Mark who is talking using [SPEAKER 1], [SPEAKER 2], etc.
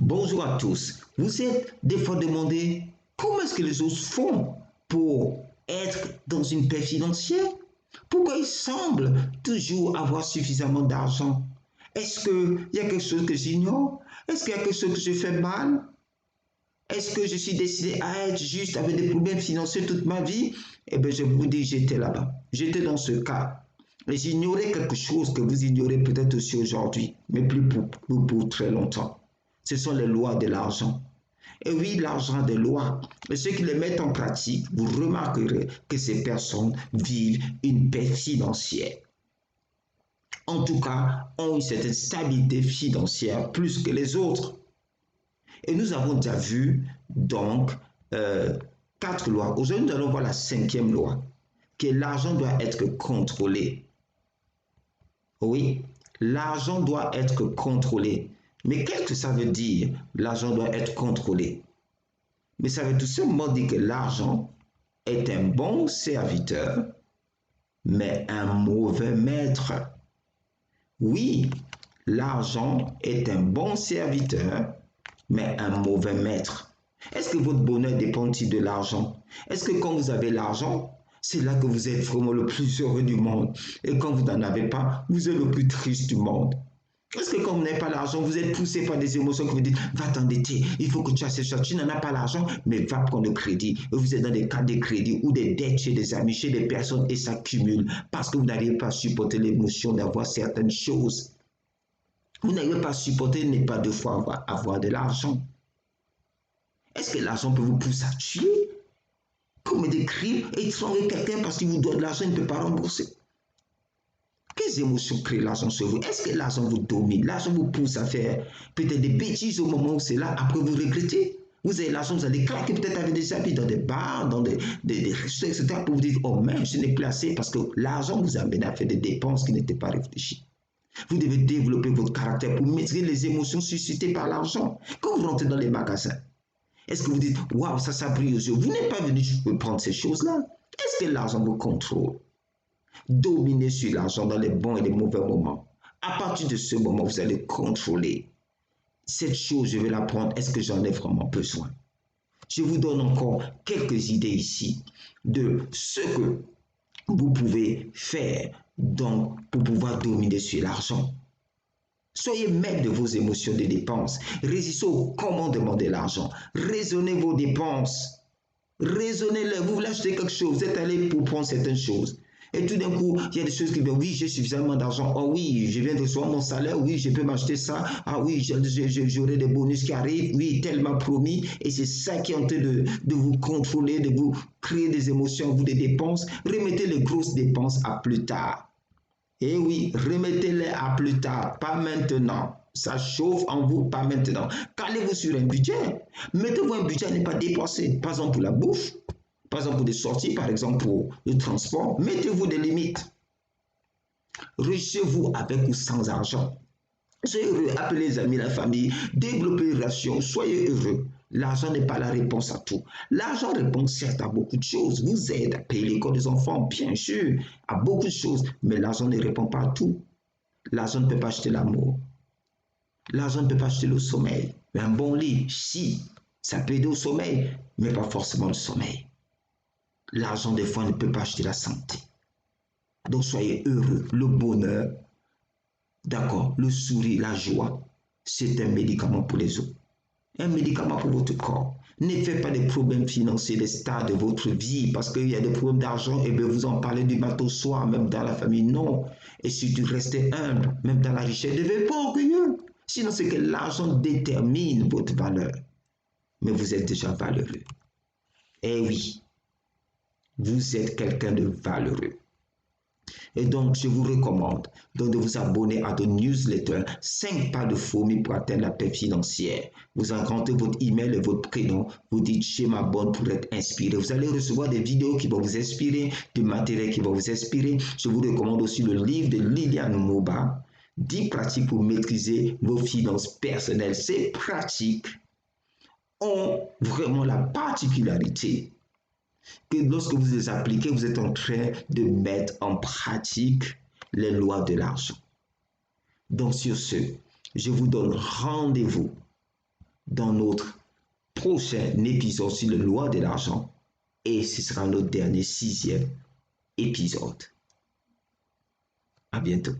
[SPEAKER 1] Bonjour à tous. Vous êtes des fois demandé comment est-ce que les autres font pour être dans une paix financière? Pourquoi ils semblent toujours avoir suffisamment d'argent? Est-ce qu'il y a quelque chose que j'ignore? Est-ce qu'il y a quelque chose que je fais mal? Est-ce que je suis décidé à être juste avec des problèmes financiers toute ma vie? Eh bien, je vous dis, j'étais là-bas. J'étais dans ce cas. Et j'ignorais quelque chose que vous ignorez peut-être aussi aujourd'hui, mais plus pour très longtemps. Ce sont les lois de l'argent. Et oui, l'argent des lois. Et ceux qui les mettent en pratique, vous remarquerez que ces personnes vivent une paix financière. En tout cas, ont une certaine stabilité financière plus que les autres. Et nous avons déjà vu donc 4 lois. Aujourd'hui, nous allons voir la 5e loi, que l'argent doit être contrôlé. Oui, l'argent doit être contrôlé. Mais qu'est-ce que ça veut dire, l'argent doit être contrôlé? Mais ça veut tout simplement dire que l'argent est un bon serviteur, mais un mauvais maître. Oui, l'argent est un bon serviteur, mais un mauvais maître. Est-ce que votre bonheur dépend-il de l'argent? Est-ce que quand vous avez l'argent, c'est là que vous êtes vraiment le plus heureux du monde? Et quand vous n'en avez pas, vous êtes le plus triste du monde? Est-ce que quand vous n'avez pas l'argent, vous êtes poussé par des émotions que vous dites, va t'endetter, il faut que tu achètes ça, tu n'en as pas l'argent, mais va prendre le crédit. Et vous êtes dans des cas de crédit ou des dettes chez des amis, chez des personnes et ça cumule parce que vous n'arrivez pas à supporter l'émotion d'avoir certaines choses. Vous n'arrivez pas à supporter ne pas deux fois avoir de l'argent. Est-ce que l'argent peut vous pousser à tuer? Commettre des crimes et tromper quelqu'un parce qu'il vous donne de l'argent, il ne peut pas rembourser. Quelles émotions crée l'argent sur vous? Est-ce que l'argent vous domine? L'argent vous pousse à faire peut-être des bêtises au moment où c'est là, après vous regrettez? Vous avez l'argent, vous allez claquer peut-être avec des habits dans des bars, dans des restos, etc. pour vous dire, oh mince, je n'ai plus assez parce que l'argent vous amène à faire des dépenses qui n'étaient pas réfléchies. Vous devez développer votre caractère pour maîtriser les émotions suscitées par l'argent. Quand vous rentrez dans les magasins, est-ce que vous dites, waouh, ça brille aux yeux? Vous n'êtes pas venu prendre ces choses-là. Est-ce que l'argent vous contrôle? Dominez sur l'argent dans les bons et les mauvais moments. À partir de ce moment, vous allez contrôler. Cette chose, je vais la prendre. Est-ce que j'en ai vraiment besoin? Je vous donne encore quelques idées ici de ce que vous pouvez faire donc pour pouvoir dominer sur l'argent. Soyez maître de vos émotions de dépenses. Résistez au commandement de l'argent. Raisonnez vos dépenses. Raisonnez-les. Vous voulez acheter quelque chose, vous êtes allé pour prendre certaines choses. Et tout d'un coup, il y a des choses qui viennent. Oui, j'ai suffisamment d'argent. Oh oui, je viens de recevoir mon salaire. Oui, je peux m'acheter ça. Ah oui, j'aurai des bonus qui arrivent. Oui, tellement promis. Et c'est ça qui est en train de vous contrôler, de vous créer des émotions, vous des dépenses. Remettez les grosses dépenses à plus tard. Et oui, remettez-les à plus tard, pas maintenant. Ça chauffe en vous, pas maintenant. Calez-vous sur un budget. Mettez-vous un budget à ne pas dépenser. Par exemple pour la bouffe, par exemple pour des sorties, par exemple pour le transport. Mettez-vous des limites. Riez-vous avec ou sans argent. Soyez heureux, appelez les amis, la famille, développez une relation, soyez heureux. L'argent n'est pas la réponse à tout. L'argent répond certes à beaucoup de choses, vous aide à payer l'école des enfants, bien sûr, à beaucoup de choses, mais l'argent ne répond pas à tout. L'argent ne peut pas acheter l'amour. L'argent ne peut pas acheter le sommeil. Mais un bon lit, si, ça peut aider au sommeil, mais pas forcément le sommeil. L'argent, des fois, ne peut pas acheter la santé. Donc, soyez heureux. Le bonheur, d'accord, le sourire, la joie, c'est un médicament pour les autres. Un médicament pour votre corps. Ne faites pas des problèmes financiers, des stades de votre vie parce qu'il y a des problèmes d'argent et bien vous en parlez du matin au soir, même dans la famille. Non. Et surtout, restez humble, même dans la richesse. Ne devez pas orgueilleux. Sinon, c'est que l'argent détermine votre valeur. Mais vous êtes déjà valeureux. Eh oui, vous êtes quelqu'un de valeureux. Et donc, je vous recommande donc de vous abonner à nos newsletters 5 pas de fourmi pour atteindre la paix financière. Vous rentrez votre email et votre prénom, vous dites je m'abonne pour être inspiré. Vous allez recevoir des vidéos qui vont vous inspirer, du matériel qui va vous inspirer. Je vous recommande aussi le livre de Liliane Moba, 10 pratiques pour maîtriser vos finances personnelles. Ces pratiques ont vraiment la particularité que lorsque vous les appliquez, vous êtes en train de mettre en pratique les lois de l'argent. Donc sur ce, je vous donne rendez-vous dans notre prochain épisode sur les lois de l'argent. Et ce sera notre dernier 6e épisode. À bientôt.